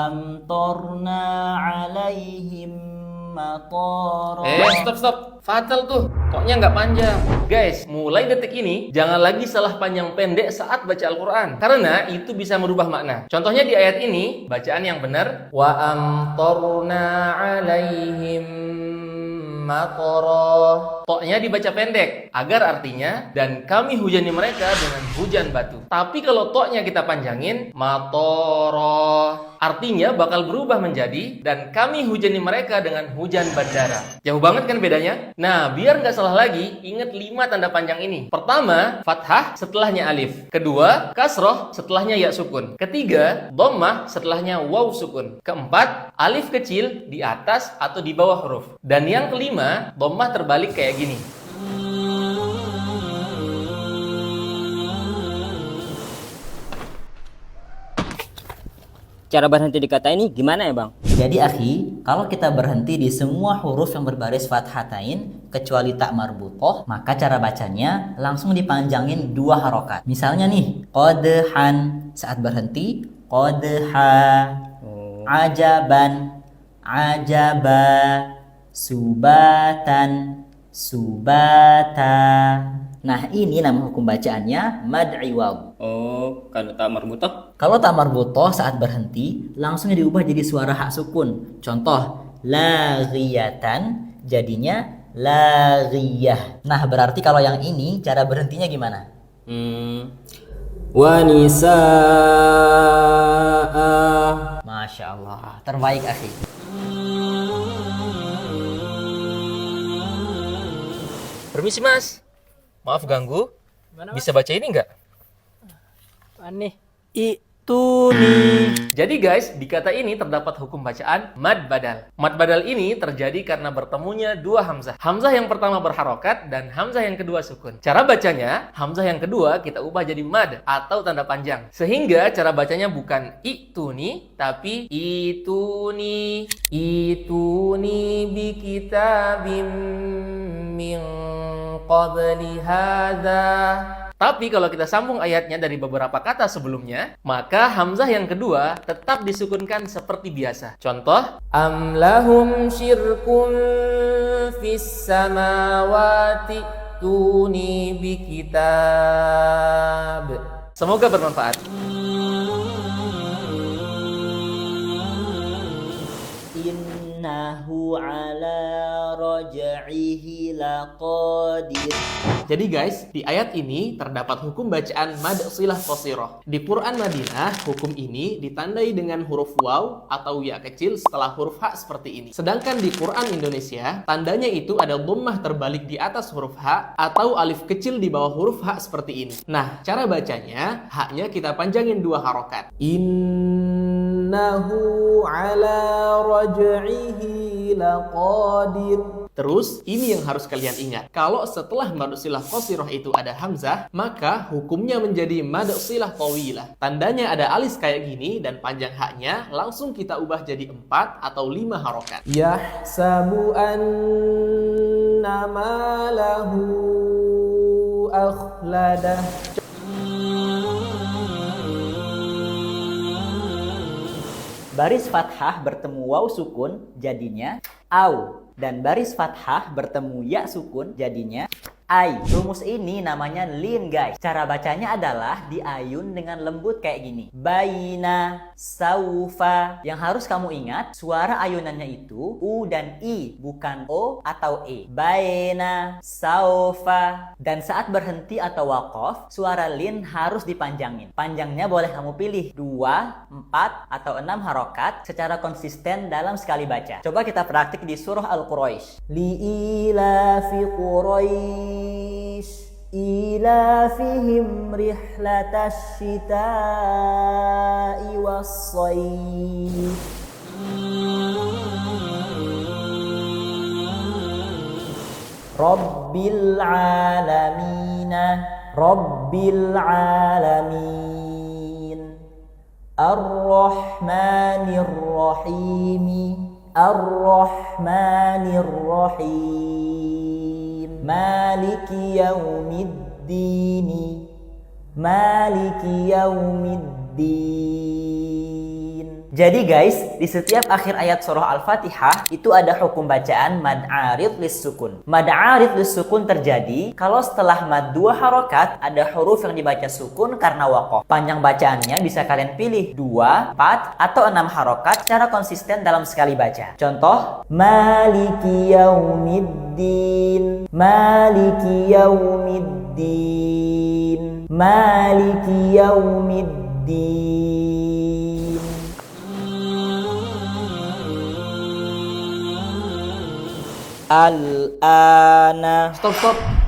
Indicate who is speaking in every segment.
Speaker 1: amtorna alaihim matara.
Speaker 2: Stop. Fatal tuh, toknya nggak panjang. Guys, mulai detik ini, jangan lagi salah panjang pendek saat baca Al-Quran. Karena itu bisa merubah makna. Contohnya di ayat ini, bacaan yang benar. Wa amtorna alaihim matara. Toknya dibaca pendek, agar artinya, dan kami hujani mereka dengan hujan batu. Tapi kalau toknya kita panjangin, matara, artinya bakal berubah menjadi, dan kami hujani mereka dengan hujan bandara. Jauh banget kan bedanya? Nah, biar nggak salah lagi, ingat 5 tanda panjang ini. Pertama, fathah setelahnya alif. Kedua, kasroh setelahnya ya sukun. Ketiga, dhammah setelahnya waw sukun. Keempat, alif kecil di atas atau di bawah huruf. Dan yang kelima, dhammah terbalik kayak gini.
Speaker 3: Cara berhenti di kata ini gimana ya bang?
Speaker 1: Jadi akhi, kalau kita berhenti di semua huruf yang berbaris fathatain kecuali tak marbutoh, maka cara bacanya langsung dipanjangin 2 harokat. Misalnya nih, qadhan, saat berhenti qadha, ajaban, ajaba, subatan, subata. Nah, ini nama hukum bacaannya mad iwad.
Speaker 3: Oh, kalau tak marbutoh?
Speaker 1: Kalau tak marbutoh saat berhenti langsung diubah jadi suara hak sukun. Contoh, laghiyatan jadinya laghiyah. Nah, berarti kalau yang ini cara berhentinya gimana?
Speaker 3: Wanisaa.
Speaker 1: Masya Allah, terbaik akhi.
Speaker 2: Permisi mas, maaf ganggu. Bisa baca ini nggak?
Speaker 4: Aneh. Itu nih.
Speaker 2: Jadi guys, di kata ini terdapat hukum bacaan mad badal. Mad badal ini terjadi karena bertemunya 2 hamzah. Hamzah yang pertama berharokat dan hamzah yang kedua sukun. Cara bacanya, hamzah yang kedua kita ubah jadi mad atau tanda panjang. Sehingga cara bacanya bukan ituni, tapi ituni. Ituni bi kitabim min qabli hadza. Tapi kalau kita sambung ayatnya dari beberapa kata sebelumnya, maka hamzah yang kedua tetap disukunkan seperti biasa. Contoh, am lahum syirkun fis samawati tuni bi kitab. Semoga bermanfaat.
Speaker 1: Innahu ala raj'ihi laqadir.
Speaker 2: Jadi guys, di ayat ini terdapat hukum bacaan mad silah qasirah. Di Quran Madinah, hukum ini ditandai dengan huruf waw atau ya kecil setelah huruf ha seperti ini. Sedangkan di Quran Indonesia, tandanya itu ada dhammah terbalik di atas huruf ha atau alif kecil di bawah huruf ha seperti ini. Nah, cara bacanya, haknya kita panjangin 2 harokat. Innahu ala raj'ihi laqadir. Terus, ini yang harus kalian ingat. Kalau setelah mad silah qasirah itu ada hamzah, maka hukumnya menjadi mad silah tawilah. Tandanya ada alis kayak gini dan panjang haknya langsung kita ubah jadi 4 atau 5 harokat. Yahsabu anna malahu akhladah.
Speaker 1: Baris fathah bertemu waw sukun jadinya au, dan baris fathah bertemu ya sukun jadinya ai. Rumus ini namanya lin guys. Cara bacanya adalah diayun dengan lembut kayak gini. Baina, saufa. Yang harus kamu ingat, suara ayunannya itu u dan i, bukan o atau e. Baina, saufa. Dan saat berhenti atau waqaf, suara lin harus dipanjangin. Panjangnya boleh kamu pilih 2, 4, atau 6 harokat secara konsisten dalam sekali baca. Coba kita praktik di surah Al-Quraisy. Li'ilafi Quraisy ilafihim rihlatasy syita'i was-shayf. Rabbil alamin, Rabbil alamin, Ar-Rahmanir Rahim, Ar-Rahmanir Rahim. Maliki yaumiddin, Maliki yaumiddin. Jadi guys, di setiap akhir ayat surah Al-Fatihah itu ada hukum bacaan mad arid lis sukun. Mad arid lis sukun terjadi kalau setelah mad 2 harokat ada huruf yang dibaca sukun karena waqaf. Panjang bacaannya bisa kalian pilih 2, 4, atau 6 harokat secara konsisten dalam sekali baca. Contoh, Maliki yaumiddin, Maliki yaumiddin, Maliki yaumiddin. Al-ana.
Speaker 2: Stop.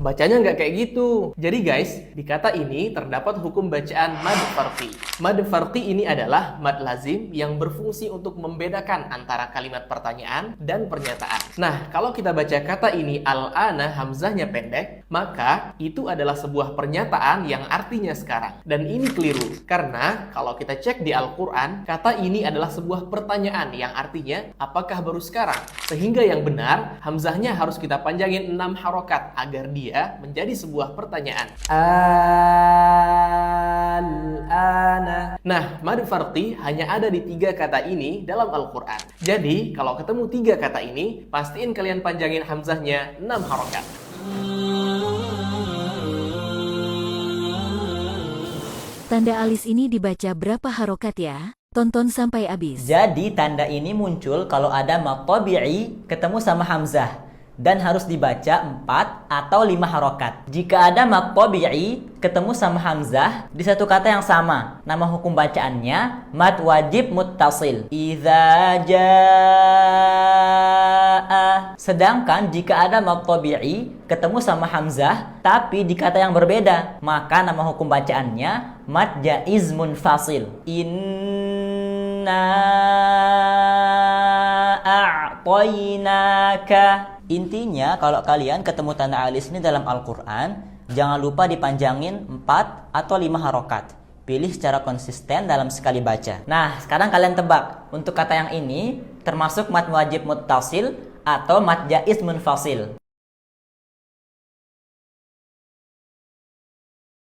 Speaker 2: Bacanya nggak kayak gitu. Jadi guys, di kata ini terdapat hukum bacaan mad farqi. Mad farqi ini adalah mad lazim yang berfungsi untuk membedakan antara kalimat pertanyaan dan pernyataan. Nah, kalau kita baca kata ini al-ana, hamzahnya pendek, maka itu adalah sebuah pernyataan yang artinya sekarang. Dan ini keliru, karena kalau kita cek di Al-Quran, kata ini adalah sebuah pertanyaan yang artinya apakah baru sekarang. Sehingga yang benar, hamzahnya harus kita panjangin 6 harokat agar dia menjadi sebuah pertanyaan. Al-ana. Nah, mad farqi hanya ada di 3 kata ini dalam Al-Quran. Jadi, kalau ketemu 3 kata ini, pastiin kalian panjangin hamzahnya 6 harokat.
Speaker 5: Tanda alis ini dibaca berapa harokat ya? Tonton sampai habis.
Speaker 1: Jadi tanda ini muncul kalau ada mad tabi'i ketemu sama hamzah dan harus dibaca 4 atau 5 harokat. Jika ada mad tabi'i ketemu sama hamzah di satu kata yang sama, nama hukum bacaannya mad wajib muttasil. Idza jaa. Sedangkan jika ada mad tabi'i ketemu sama hamzah tapi di kata yang berbeda, maka nama hukum bacaannya mad jaiz munfasil. Inna a'tainaka. Intinya kalau kalian ketemu tanda alis ini dalam Al-Quran, jangan lupa dipanjangin 4 atau 5 harokat. Pilih secara konsisten dalam sekali baca. Nah, sekarang kalian tebak untuk kata yang ini termasuk mad wajib muttasil atau mad jaiz munfasil.